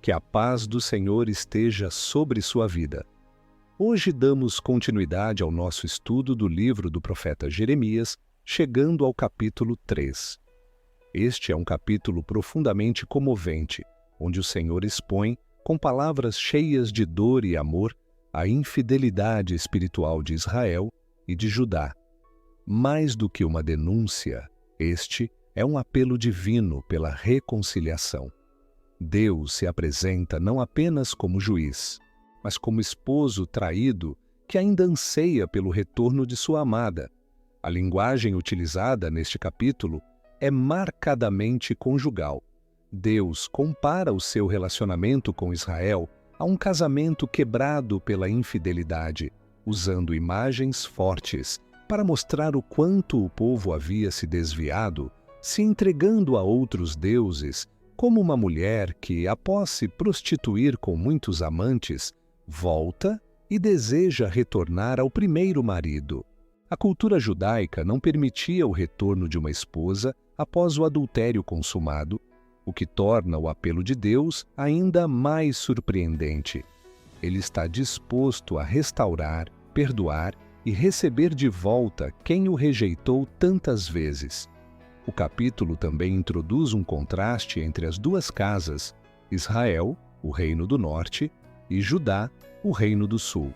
Que a paz do Senhor esteja sobre sua vida. Hoje damos continuidade ao nosso estudo do livro do profeta Jeremias, chegando ao capítulo 3. Este é um capítulo profundamente comovente, onde o Senhor expõe, com palavras cheias de dor e amor, a infidelidade espiritual de Israel e de Judá. Mais do que uma denúncia, este é um apelo divino pela reconciliação. Deus se apresenta não apenas como juiz, mas como esposo traído que ainda anseia pelo retorno de sua amada. A linguagem utilizada neste capítulo é marcadamente conjugal. Deus compara o seu relacionamento com Israel a um casamento quebrado pela infidelidade, usando imagens fortes para mostrar o quanto o povo havia se desviado, se entregando a outros deuses, como uma mulher que, após se prostituir com muitos amantes, volta e deseja retornar ao primeiro marido. A cultura judaica não permitia o retorno de uma esposa após o adultério consumado, o que torna o apelo de Deus ainda mais surpreendente. Ele está disposto a restaurar, perdoar e receber de volta quem o rejeitou tantas vezes. O capítulo também introduz um contraste entre as duas casas, Israel, o reino do norte, e Judá, o reino do sul.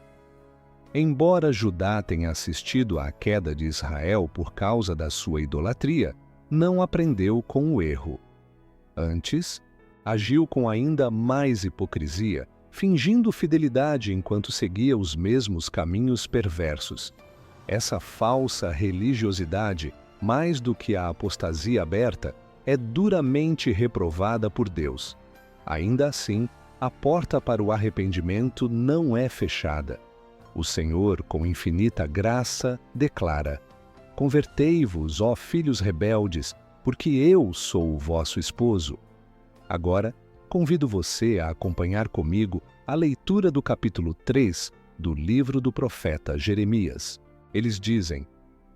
Embora Judá tenha assistido à queda de Israel por causa da sua idolatria, não aprendeu com o erro. Antes, agiu com ainda mais hipocrisia, fingindo fidelidade enquanto seguia os mesmos caminhos perversos. Essa falsa religiosidade, mais do que a apostasia aberta, é duramente reprovada por Deus. Ainda assim, a porta para o arrependimento não é fechada. O Senhor, com infinita graça, declara: Convertei-vos, ó filhos rebeldes, porque eu sou o vosso esposo. Agora, convido você a acompanhar comigo a leitura do capítulo 3 do livro do profeta Jeremias. Eles dizem: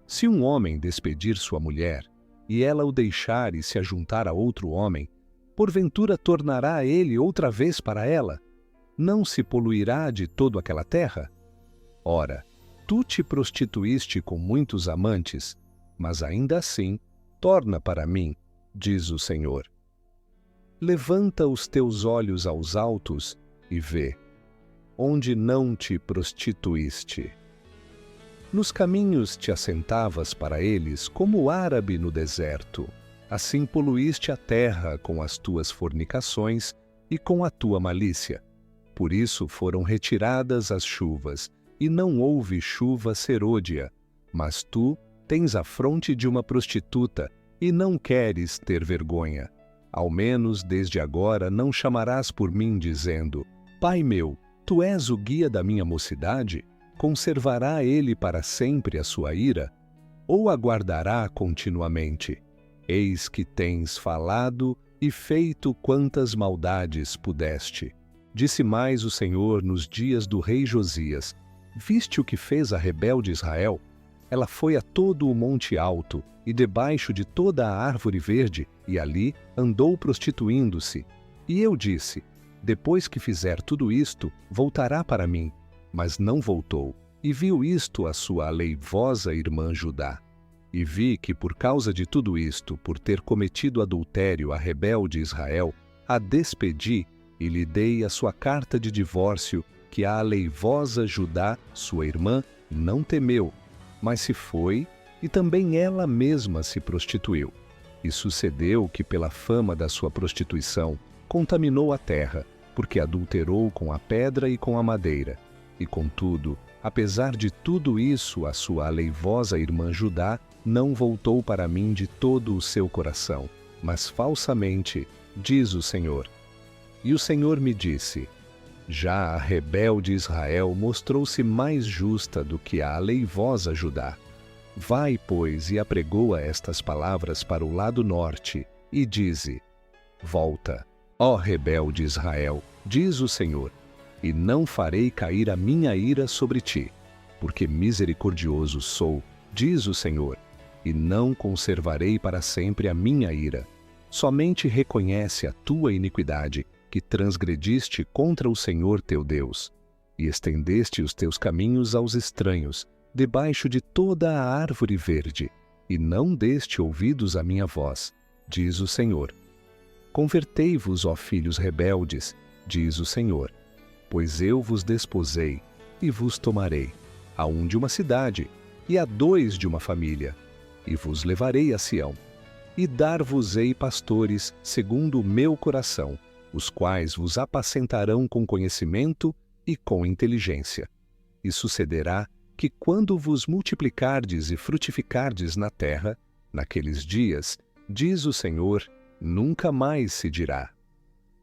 Se um homem despedir sua mulher, e ela o deixar e se ajuntar a outro homem, porventura tornará ele outra vez para ela? Não se poluirá de toda aquela terra? Ora, tu te prostituíste com muitos amantes, mas ainda assim torna para mim, diz o Senhor. Levanta os teus olhos aos altos e vê, onde não te prostituíste. Nos caminhos te assentavas para eles como o árabe no deserto. Assim poluíste a terra com as tuas fornicações e com a tua malícia. Por isso foram retiradas as chuvas, e não houve chuva serôdia. Mas tu tens a fronte de uma prostituta, e não queres ter vergonha. Ao menos desde agora não chamarás por mim dizendo: Pai meu, tu és o guia da minha mocidade? Conservará ele para sempre a sua ira? Ou aguardará continuamente? Eis que tens falado e feito quantas maldades pudeste. Disse mais o Senhor nos dias do rei Josias: Viste o que fez a rebelde Israel? Ela foi a todo o monte alto e debaixo de toda a árvore verde, e ali andou prostituindo-se. E eu disse: Depois que fizer tudo isto, voltará para mim. Mas não voltou, e viu isto a sua aleivosa irmã Judá. E vi que por causa de tudo isto, por ter cometido adultério a rebelde Israel, a despedi e lhe dei a sua carta de divórcio, que a aleivosa Judá, sua irmã, não temeu, mas se foi, e também ela mesma se prostituiu. E sucedeu que pela fama da sua prostituição, contaminou a terra, porque adulterou com a pedra e com a madeira. E contudo, apesar de tudo isso, a sua aleivosa irmã Judá não voltou para mim de todo o seu coração, mas falsamente, diz o Senhor. E o Senhor me disse: Já a rebelde Israel mostrou-se mais justa do que a aleivosa Judá. Vai, pois, e apregoa estas palavras para o lado norte, e dize: Volta, ó rebelde Israel, diz o Senhor, e não farei cair a minha ira sobre ti, porque misericordioso sou, diz o Senhor, e não conservarei para sempre a minha ira. Somente reconhece a tua iniquidade que transgrediste contra o Senhor teu Deus, e estendeste os teus caminhos aos estranhos, debaixo de toda a árvore verde, e não deste ouvidos à minha voz, diz o Senhor. Convertei-vos, ó filhos rebeldes, diz o Senhor, pois eu vos desposei e vos tomarei, a um de uma cidade, e a dois de uma família, e vos levarei a Sião, e dar-vos-ei pastores segundo o meu coração, os quais vos apacentarão com conhecimento e com inteligência. E sucederá que quando vos multiplicardes e frutificardes na terra, naqueles dias, diz o Senhor, nunca mais se dirá: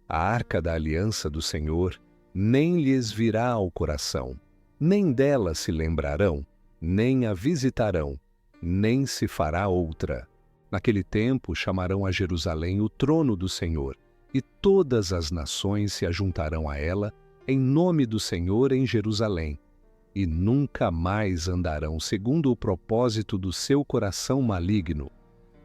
a arca da aliança do Senhor nem lhes virá ao coração, nem dela se lembrarão, nem a visitarão, nem se fará outra. Naquele tempo chamarão a Jerusalém o trono do Senhor, e todas as nações se ajuntarão a ela, em nome do Senhor em Jerusalém, e nunca mais andarão segundo o propósito do seu coração maligno.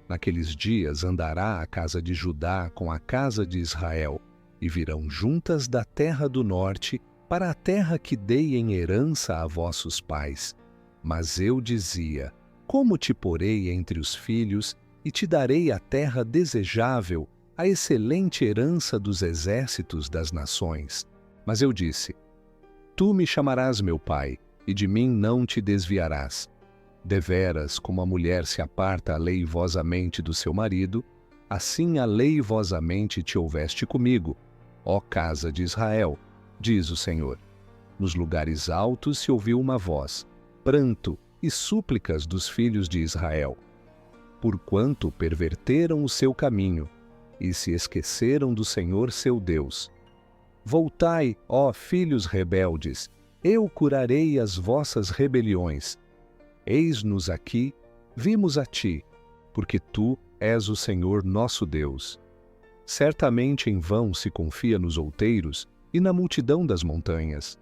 Naqueles dias andará a casa de Judá com a casa de Israel, e virão juntas da terra do norte para a terra que dei em herança a vossos pais. Mas eu dizia: como te porei entre os filhos, e te darei a terra desejável, a excelente herança dos exércitos das nações. Mas eu disse: tu me chamarás meu pai, e de mim não te desviarás. Deveras, como a mulher se aparta aleivosamente do seu marido, assim aleivosamente te houveste comigo, ó casa de Israel, diz o Senhor. Nos lugares altos se ouviu uma voz, pranto e súplicas dos filhos de Israel. Porquanto perverteram o seu caminho, e se esqueceram do Senhor seu Deus. Voltai, ó filhos rebeldes, eu curarei as vossas rebeliões. Eis-nos aqui, vimos a ti, porque tu és o Senhor nosso Deus. Certamente em vão se confia nos outeiros e na multidão das montanhas.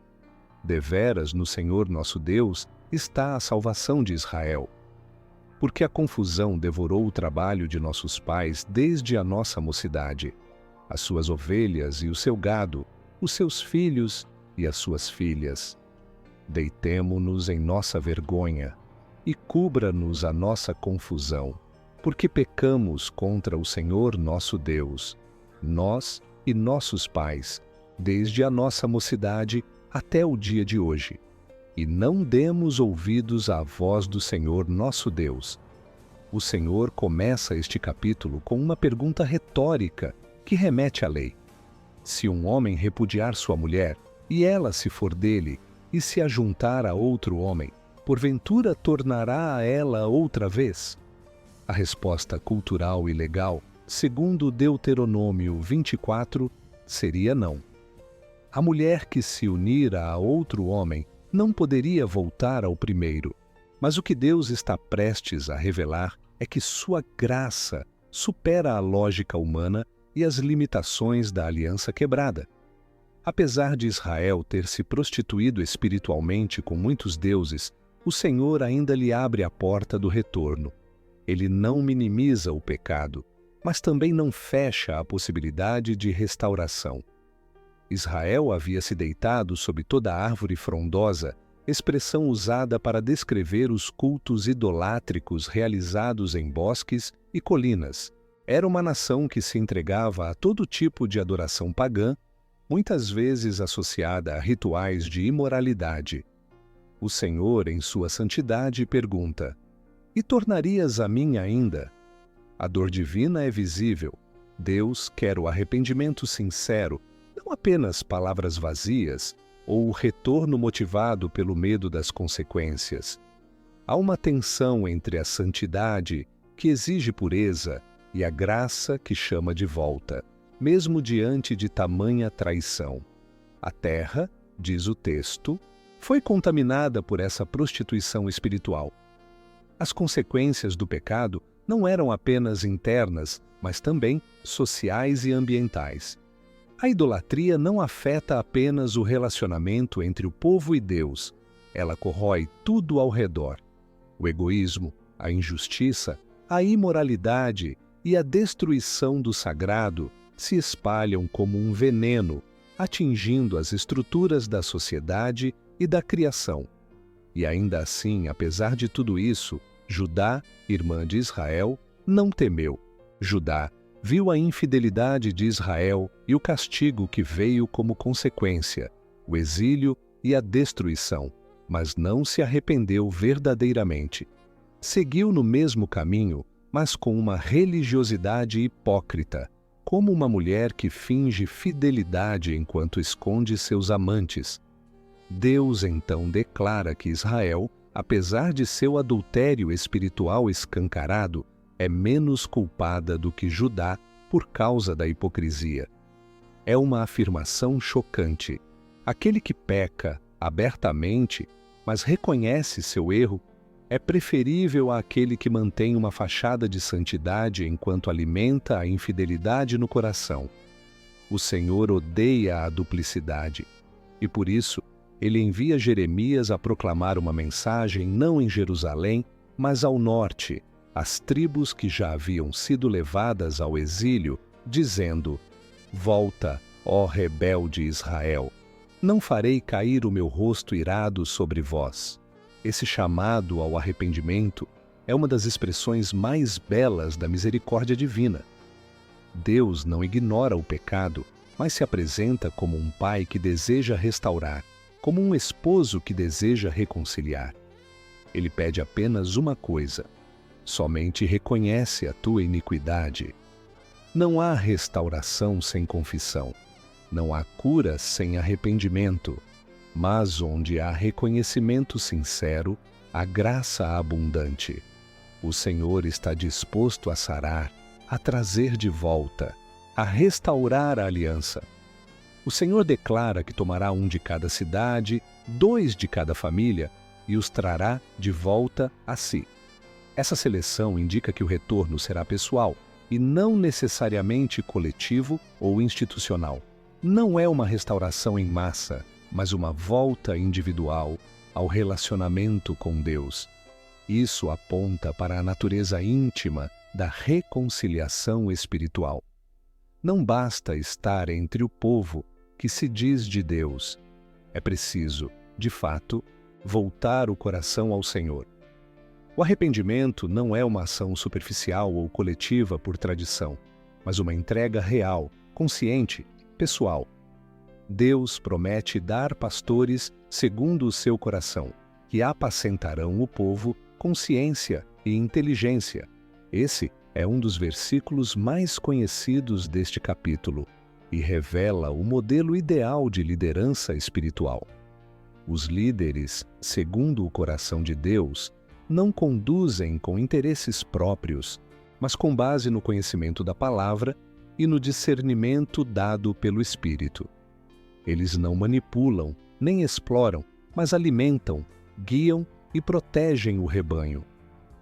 Deveras no Senhor nosso Deus está a salvação de Israel. Porque a confusão devorou o trabalho de nossos pais desde a nossa mocidade, as suas ovelhas e o seu gado, os seus filhos e as suas filhas. Deitemo-nos em nossa vergonha, e cubra-nos a nossa confusão, porque pecamos contra o Senhor nosso Deus, nós e nossos pais, desde a nossa mocidade até o dia de hoje. E não demos ouvidos à voz do Senhor nosso Deus. O Senhor começa este capítulo com uma pergunta retórica que remete à lei. Se um homem repudiar sua mulher, e ela se for dele, e se ajuntar a outro homem, porventura tornará a ela outra vez? A resposta cultural e legal, segundo Deuteronômio 24, seria não. A mulher que se unira a outro homem não poderia voltar ao primeiro, mas o que Deus está prestes a revelar é que sua graça supera a lógica humana e as limitações da aliança quebrada. Apesar de Israel ter se prostituído espiritualmente com muitos deuses, o Senhor ainda lhe abre a porta do retorno. Ele não minimiza o pecado, mas também não fecha a possibilidade de restauração. Israel havia se deitado sob toda a árvore frondosa, expressão usada para descrever os cultos idolátricos realizados em bosques e colinas. Era uma nação que se entregava a todo tipo de adoração pagã, muitas vezes associada a rituais de imoralidade. O Senhor, em sua santidade, pergunta: e tornarias a mim ainda? A dor divina é visível. Deus quer o arrependimento sincero, não apenas palavras vazias ou o retorno motivado pelo medo das consequências. Há uma tensão entre a santidade, que exige pureza, e a graça que chama de volta, mesmo diante de tamanha traição. A terra, diz o texto, foi contaminada por essa prostituição espiritual. As consequências do pecado não eram apenas internas, mas também sociais e ambientais. A idolatria não afeta apenas o relacionamento entre o povo e Deus, ela corrói tudo ao redor. O egoísmo, a injustiça, a imoralidade e a destruição do sagrado se espalham como um veneno, atingindo as estruturas da sociedade e da criação. E ainda assim, apesar de tudo isso, Judá, irmã de Israel, não temeu. Judá viu a infidelidade de Israel e o castigo que veio como consequência, o exílio e a destruição, mas não se arrependeu verdadeiramente. Seguiu no mesmo caminho, mas com uma religiosidade hipócrita, como uma mulher que finge fidelidade enquanto esconde seus amantes. Deus então declara que Israel, apesar de seu adultério espiritual escancarado, é menos culpada do que Judá por causa da hipocrisia. É uma afirmação chocante. Aquele que peca abertamente, mas reconhece seu erro, é preferível àquele que mantém uma fachada de santidade enquanto alimenta a infidelidade no coração. O Senhor odeia a duplicidade, e por isso ele envia Jeremias a proclamar uma mensagem não em Jerusalém, mas ao norte, às tribos que já haviam sido levadas ao exílio, dizendo: Volta, ó rebelde Israel, não farei cair o meu rosto irado sobre vós. Esse chamado ao arrependimento é uma das expressões mais belas da misericórdia divina. Deus não ignora o pecado, mas se apresenta como um pai que deseja restaurar, como um esposo que deseja reconciliar. Ele pede apenas uma coisa: somente reconhece a tua iniquidade. Não há restauração sem confissão, não há cura sem arrependimento. Mas onde há reconhecimento sincero, há graça abundante. O Senhor está disposto a sarar, a trazer de volta, a restaurar a aliança. O Senhor declara que tomará 1 de cada cidade, 2 de cada família, e os trará de volta a si. Essa seleção indica que o retorno será pessoal e não necessariamente coletivo ou institucional. Não é uma restauração em massa, mas uma volta individual ao relacionamento com Deus. Isso aponta para a natureza íntima da reconciliação espiritual. Não basta estar entre o povo que se diz de Deus. É preciso, de fato, voltar o coração ao Senhor. O arrependimento não é uma ação superficial ou coletiva por tradição, mas uma entrega real, consciente, pessoal. Deus promete dar pastores segundo o seu coração, que apacentarão o povo com ciência e inteligência. Esse é um dos versículos mais conhecidos deste capítulo e revela o modelo ideal de liderança espiritual. Os líderes, segundo o coração de Deus, não conduzem com interesses próprios, mas com base no conhecimento da palavra e no discernimento dado pelo Espírito. Eles não manipulam, nem exploram, mas alimentam, guiam e protegem o rebanho.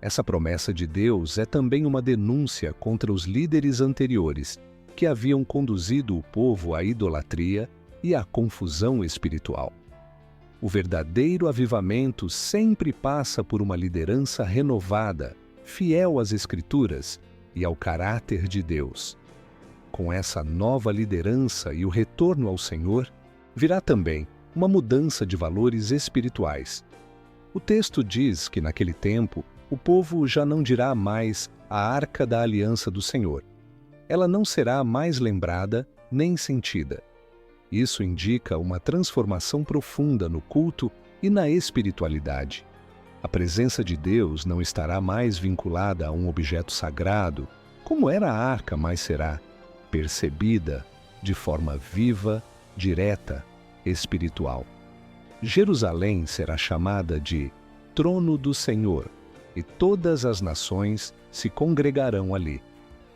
Essa promessa de Deus é também uma denúncia contra os líderes anteriores, que haviam conduzido o povo à idolatria e à confusão espiritual. O verdadeiro avivamento sempre passa por uma liderança renovada, fiel às Escrituras e ao caráter de Deus. Com essa nova liderança e o retorno ao Senhor, virá também uma mudança de valores espirituais. O texto diz que naquele tempo o povo já não dirá mais a Arca da Aliança do Senhor. Ela não será mais lembrada nem sentida. Isso indica uma transformação profunda no culto e na espiritualidade. A presença de Deus não estará mais vinculada a um objeto sagrado, como era a arca, mas será percebida de forma viva, direta, espiritual. Jerusalém será chamada de Trono do Senhor, e todas as nações se congregarão ali.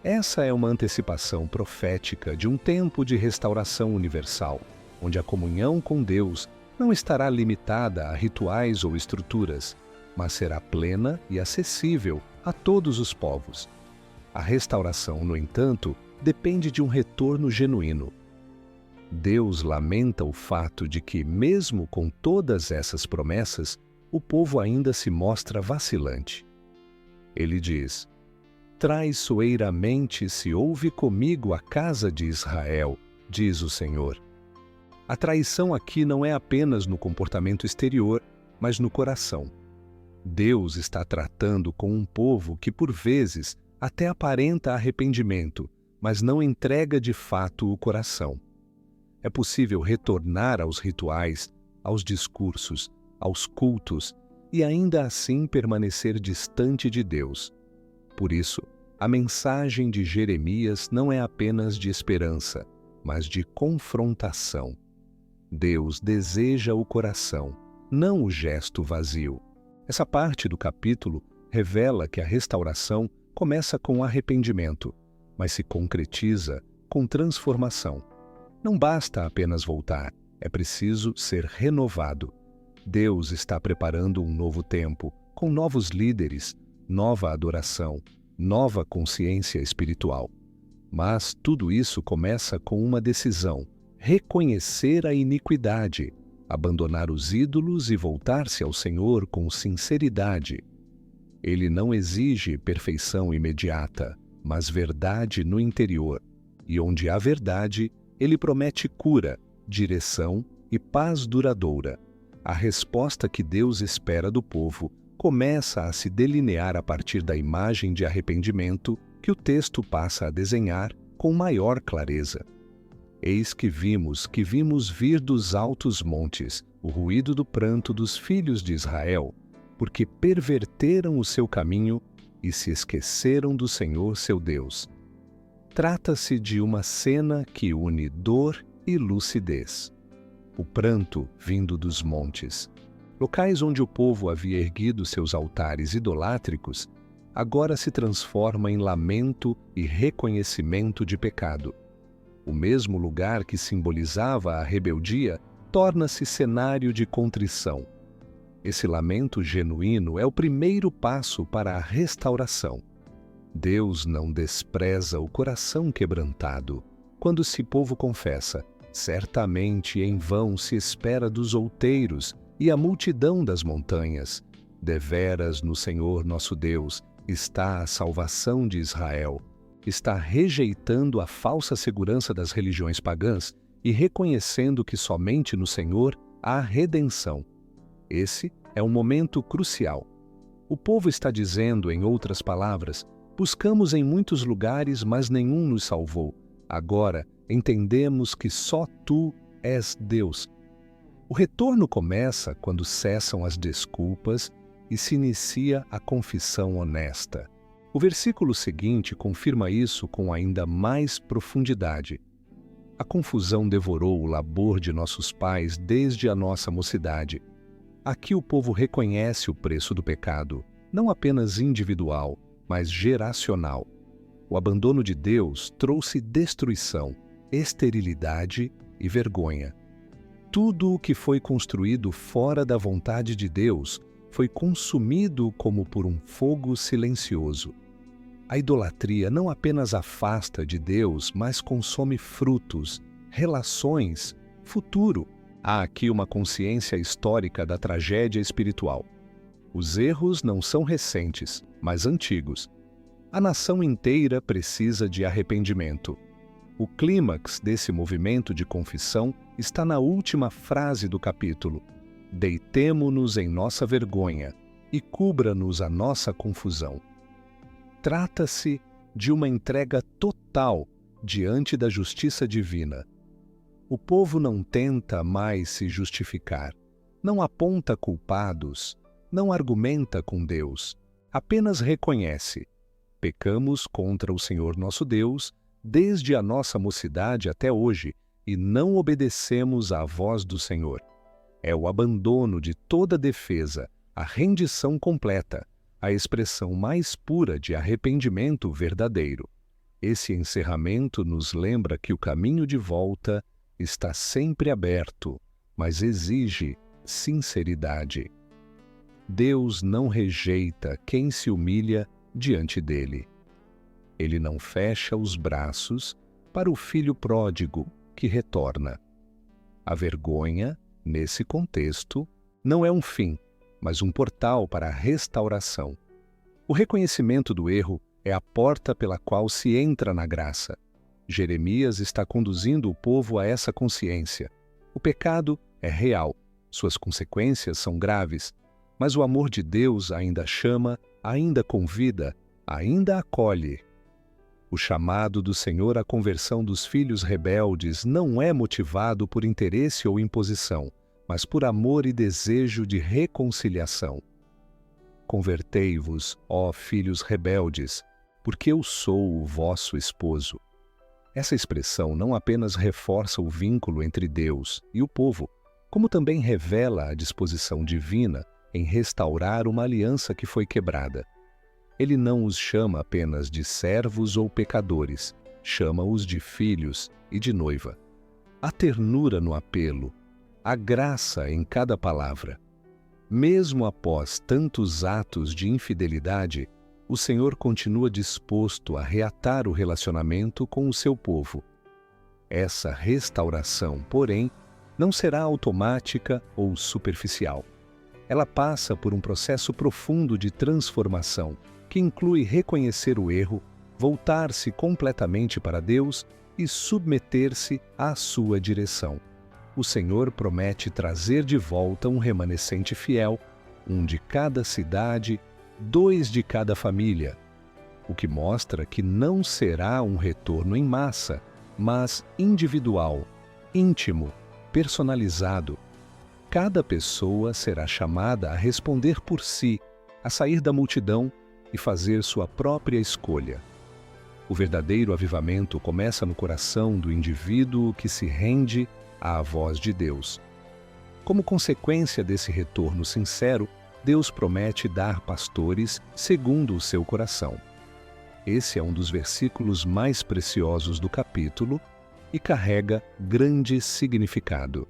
Essa é uma antecipação profética de um tempo de restauração universal, onde a comunhão com Deus não estará limitada a rituais ou estruturas, mas será plena e acessível a todos os povos. A restauração, no entanto, depende de um retorno genuíno. Deus lamenta o fato de que, mesmo com todas essas promessas, o povo ainda se mostra vacilante. Ele diz: Traiçoeiramente se houve comigo a casa de Israel, diz o Senhor. A traição aqui não é apenas no comportamento exterior, mas no coração. Deus está tratando com um povo que, por vezes, até aparenta arrependimento, mas não entrega de fato o coração. É possível retornar aos rituais, aos discursos, aos cultos e ainda assim permanecer distante de Deus. Por isso, a mensagem de Jeremias não é apenas de esperança, mas de confrontação. Deus deseja o coração, não o gesto vazio. Essa parte do capítulo revela que a restauração começa com arrependimento, mas se concretiza com transformação. Não basta apenas voltar, é preciso ser renovado. Deus está preparando um novo tempo, com novos líderes, nova adoração, nova consciência espiritual. Mas tudo isso começa com uma decisão: reconhecer a iniquidade, abandonar os ídolos e voltar-se ao Senhor com sinceridade. Ele não exige perfeição imediata, mas verdade no interior. E onde há verdade, ele promete cura, direção e paz duradoura. A resposta que Deus espera do povo começa a se delinear a partir da imagem de arrependimento que o texto passa a desenhar com maior clareza. Eis que vimos vir dos altos montes o ruído do pranto dos filhos de Israel, porque perverteram o seu caminho e se esqueceram do Senhor seu Deus. Trata-se de uma cena que une dor e lucidez. O pranto vindo dos montes, locais onde o povo havia erguido seus altares idolátricos, agora se transforma em lamento e reconhecimento de pecado. O mesmo lugar que simbolizava a rebeldia torna-se cenário de contrição. Esse lamento genuíno é o primeiro passo para a restauração. Deus não despreza o coração quebrantado. Quando esse povo confessa, certamente em vão se espera dos outeiros e a multidão das montanhas. Deveras no Senhor nosso Deus está a salvação de Israel. Está rejeitando a falsa segurança das religiões pagãs e reconhecendo que somente no Senhor há redenção. Esse é um momento crucial. O povo está dizendo, em outras palavras, buscamos em muitos lugares, mas nenhum nos salvou. Agora entendemos que só Tu és Deus. O retorno começa quando cessam as desculpas e se inicia a confissão honesta. O versículo seguinte confirma isso com ainda mais profundidade. A confusão devorou o labor de nossos pais desde a nossa mocidade. Aqui o povo reconhece o preço do pecado, não apenas individual, mas geracional. O abandono de Deus trouxe destruição, esterilidade e vergonha. Tudo o que foi construído fora da vontade de Deus foi consumido como por um fogo silencioso. A idolatria não apenas afasta de Deus, mas consome frutos, relações, futuro. Há aqui uma consciência histórica da tragédia espiritual. Os erros não são recentes, mas antigos. A nação inteira precisa de arrependimento. O clímax desse movimento de confissão está na última frase do capítulo. Deitemo-nos em nossa vergonha e cubra-nos a nossa confusão. Trata-se de uma entrega total diante da justiça divina. O povo não tenta mais se justificar, não aponta culpados, não argumenta com Deus, apenas reconhece: pecamos contra o Senhor nosso Deus desde a nossa mocidade até hoje e não obedecemos à voz do Senhor. É o abandono de toda defesa, a rendição completa, a expressão mais pura de arrependimento verdadeiro. Esse encerramento nos lembra que o caminho de volta está sempre aberto, mas exige sinceridade. Deus não rejeita quem se humilha diante dele. Ele não fecha os braços para o filho pródigo que retorna. A vergonha, nesse contexto, não é um fim, mas um portal para a restauração. O reconhecimento do erro é a porta pela qual se entra na graça. Jeremias está conduzindo o povo a essa consciência. O pecado é real, suas consequências são graves, mas o amor de Deus ainda chama, ainda convida, ainda acolhe. O chamado do Senhor à conversão dos filhos rebeldes não é motivado por interesse ou imposição, mas por amor e desejo de reconciliação. Convertei-vos, ó filhos rebeldes, porque eu sou o vosso esposo. Essa expressão não apenas reforça o vínculo entre Deus e o povo, como também revela a disposição divina em restaurar uma aliança que foi quebrada. Ele não os chama apenas de servos ou pecadores, chama-os de filhos e de noiva. Há ternura no apelo, há graça em cada palavra. Mesmo após tantos atos de infidelidade, o Senhor continua disposto a reatar o relacionamento com o seu povo. Essa restauração, porém, não será automática ou superficial. Ela passa por um processo profundo de transformação, que inclui reconhecer o erro, voltar-se completamente para Deus e submeter-se à sua direção. O Senhor promete trazer de volta um remanescente fiel, um de cada cidade, 2 de cada família, o que mostra que não será um retorno em massa, mas individual, íntimo, personalizado. Cada pessoa será chamada a responder por si, a sair da multidão e fazer sua própria escolha. O verdadeiro avivamento começa no coração do indivíduo que se rende à voz de Deus. Como consequência desse retorno sincero, Deus promete dar pastores segundo o seu coração. Esse é um dos versículos mais preciosos do capítulo e carrega grande significado.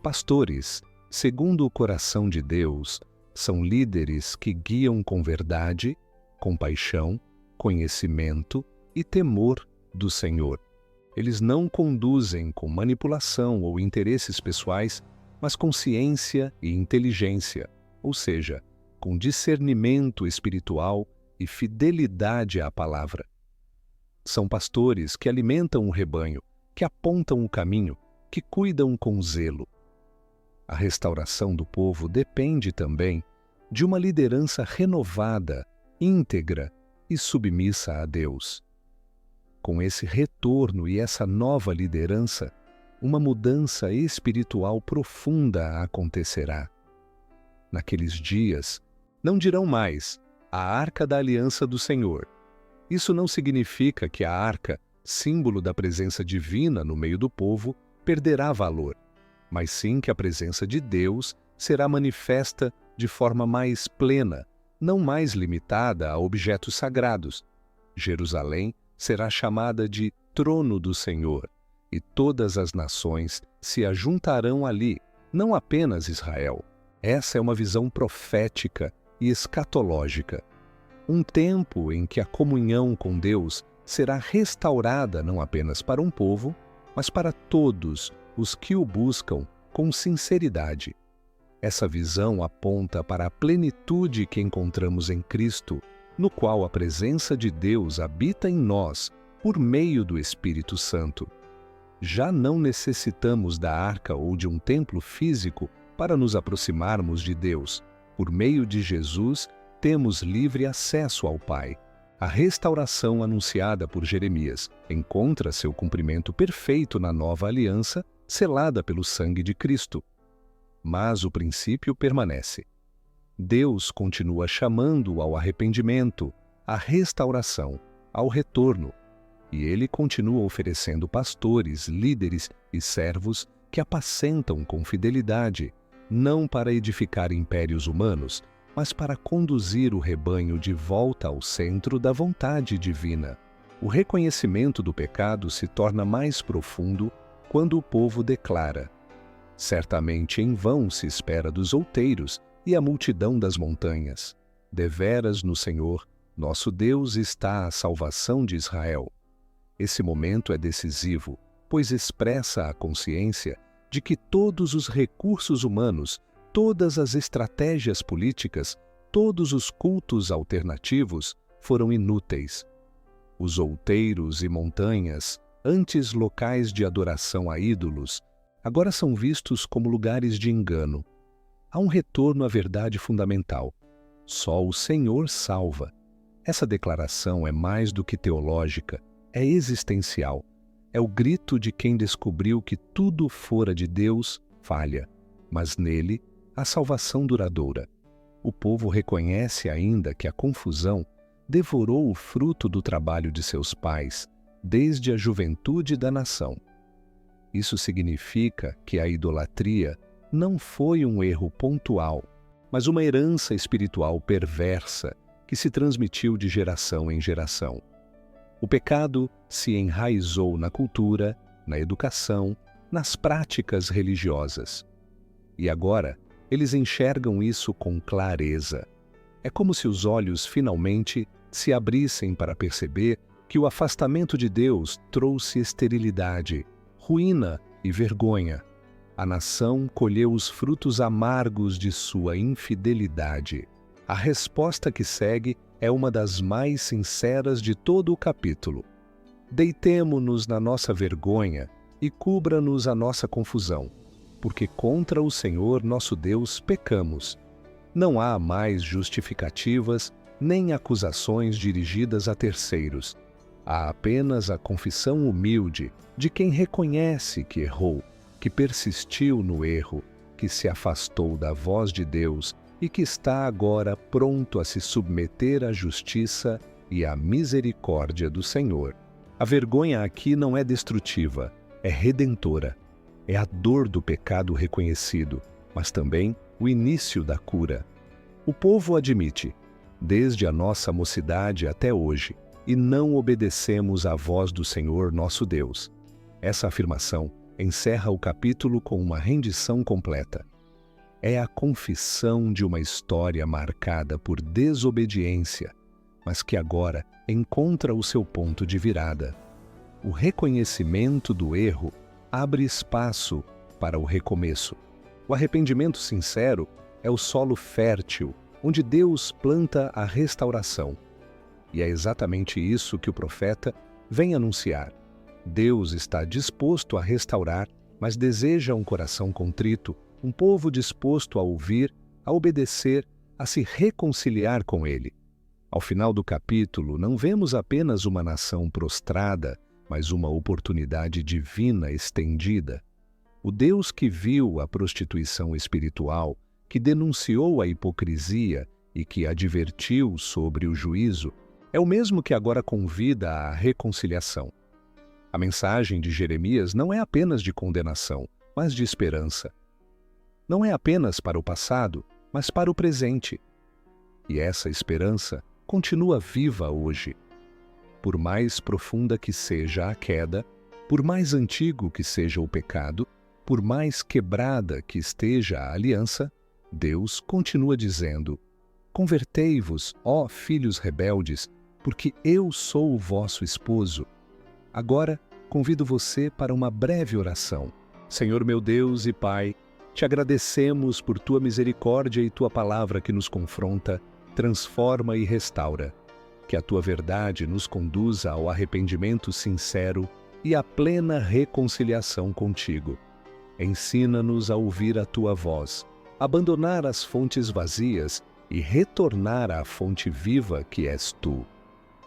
Pastores, segundo o coração de Deus, são líderes que guiam com verdade, compaixão, conhecimento e temor do Senhor. Eles não conduzem com manipulação ou interesses pessoais, mas com ciência e inteligência, ou seja, com discernimento espiritual e fidelidade à palavra. São pastores que alimentam o rebanho, que apontam o caminho, que cuidam com zelo. A restauração do povo depende também de uma liderança renovada, íntegra e submissa a Deus. Com esse retorno e essa nova liderança, uma mudança espiritual profunda acontecerá. Naqueles dias, não dirão mais a Arca da Aliança do Senhor. Isso não significa que a arca, símbolo da presença divina no meio do povo, perderá valor, mas sim que a presença de Deus será manifesta de forma mais plena, não mais limitada a objetos sagrados. Jerusalém será chamada de Trono do Senhor, e todas as nações se ajuntarão ali, não apenas Israel. Essa é uma visão profética e escatológica. Um tempo em que a comunhão com Deus será restaurada não apenas para um povo, mas para todos os que o buscam com sinceridade. Essa visão aponta para a plenitude que encontramos em Cristo, no qual a presença de Deus habita em nós por meio do Espírito Santo. Já não necessitamos da arca ou de um templo físico para nos aproximarmos de Deus. Por meio de Jesus, temos livre acesso ao Pai. A restauração anunciada por Jeremias encontra seu cumprimento perfeito na nova aliança, selada pelo sangue de Cristo. Mas o princípio permanece. Deus continua chamando ao arrependimento, à restauração, ao retorno, e Ele continua oferecendo pastores, líderes e servos que apacentam com fidelidade, não para edificar impérios humanos, mas para conduzir o rebanho de volta ao centro da vontade divina. O reconhecimento do pecado se torna mais profundo quando o povo declara: certamente em vão se espera dos outeiros e a multidão das montanhas. Deveras no Senhor, nosso Deus, está a salvação de Israel. Esse momento é decisivo, pois expressa a consciência de que todos os recursos humanos, todas as estratégias políticas, todos os cultos alternativos foram inúteis Os outeiros e montanhas, antes locais de adoração a ídolos, agora são vistos como lugares de engano. Há um retorno à verdade fundamental. Só o Senhor salva. Essa declaração é mais do que teológica, é existencial. É o grito de quem descobriu que tudo fora de Deus falha, mas nele há salvação duradoura. O povo reconhece ainda que a confusão devorou o fruto do trabalho de seus pais, desde a juventude da nação. Isso significa que a idolatria não foi um erro pontual, mas uma herança espiritual perversa que se transmitiu de geração em geração. O pecado se enraizou na cultura, na educação, nas práticas religiosas. E agora, eles enxergam isso com clareza. É como se os olhos finalmente se abrissem para perceber que o afastamento de Deus trouxe esterilidade, ruína e vergonha. A nação colheu os frutos amargos de sua infidelidade. A resposta que segue é uma das mais sinceras de todo o capítulo. Deitemo-nos na nossa vergonha e cubra-nos a nossa confusão, porque contra o Senhor nosso Deus pecamos. Não há mais justificativas nem acusações dirigidas a terceiros. Há apenas a confissão humilde de quem reconhece que errou, que persistiu no erro, que se afastou da voz de Deus e que está agora pronto a se submeter à justiça e à misericórdia do Senhor. A vergonha aqui não é destrutiva, é redentora. É a dor do pecado reconhecido, mas também o início da cura. O povo admite, desde a nossa mocidade até hoje, e não obedecemos à voz do Senhor nosso Deus. Essa afirmação encerra o capítulo com uma rendição completa. É a confissão de uma história marcada por desobediência, mas que agora encontra o seu ponto de virada. O reconhecimento do erro abre espaço para o recomeço. O arrependimento sincero é o solo fértil, onde Deus planta a restauração. E é exatamente isso que o profeta vem anunciar. Deus está disposto a restaurar, mas deseja um coração contrito, um povo disposto a ouvir, a obedecer, a se reconciliar com Ele. Ao final do capítulo, não vemos apenas uma nação prostrada, mas uma oportunidade divina estendida. O Deus que viu a prostituição espiritual, que denunciou a hipocrisia e que advertiu sobre o juízo, é o mesmo que agora convida à reconciliação. A mensagem de Jeremias não é apenas de condenação, mas de esperança. Não é apenas para o passado, mas para o presente. E essa esperança continua viva hoje. Por mais profunda que seja a queda, por mais antigo que seja o pecado, por mais quebrada que esteja a aliança, Deus continua dizendo: convertei-vos, ó filhos rebeldes, porque eu sou o vosso esposo. Agora, convido você para uma breve oração. Senhor meu Deus e Pai, te agradecemos por tua misericórdia e tua palavra que nos confronta, transforma e restaura. Que a tua verdade nos conduza ao arrependimento sincero e à plena reconciliação contigo. Ensina-nos a ouvir a tua voz, abandonar as fontes vazias e retornar à fonte viva que és tu.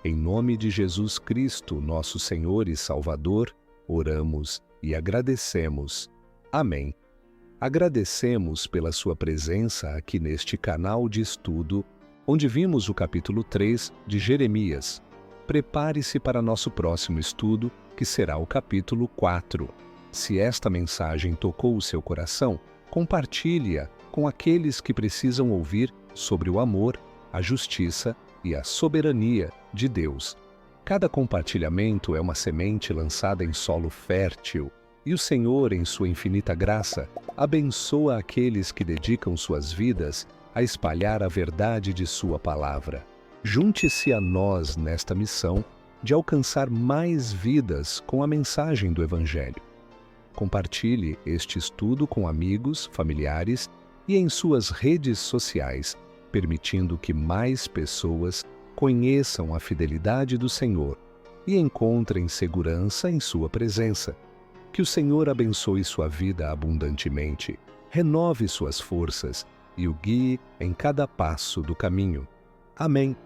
Em nome de Jesus Cristo, nosso Senhor e Salvador, oramos e agradecemos. Amém. Agradecemos pela sua presença aqui neste canal de estudo, onde vimos o capítulo 3 de Jeremias. Prepare-se para nosso próximo estudo, que será o capítulo 4. Se esta mensagem tocou o seu coração, compartilhe-a com aqueles que precisam ouvir sobre o amor, a justiça e a soberania de Deus. Cada compartilhamento é uma semente lançada em solo fértil, e o Senhor, em sua infinita graça, abençoa aqueles que dedicam suas vidas a espalhar a verdade de sua palavra. Junte-se a nós nesta missão de alcançar mais vidas com a mensagem do Evangelho. Compartilhe este estudo com amigos, familiares e em suas redes sociais, permitindo que mais pessoas conheçam a fidelidade do Senhor e encontrem segurança em sua presença. Que o Senhor abençoe sua vida abundantemente, renove suas forças e o guie em cada passo do caminho. Amém.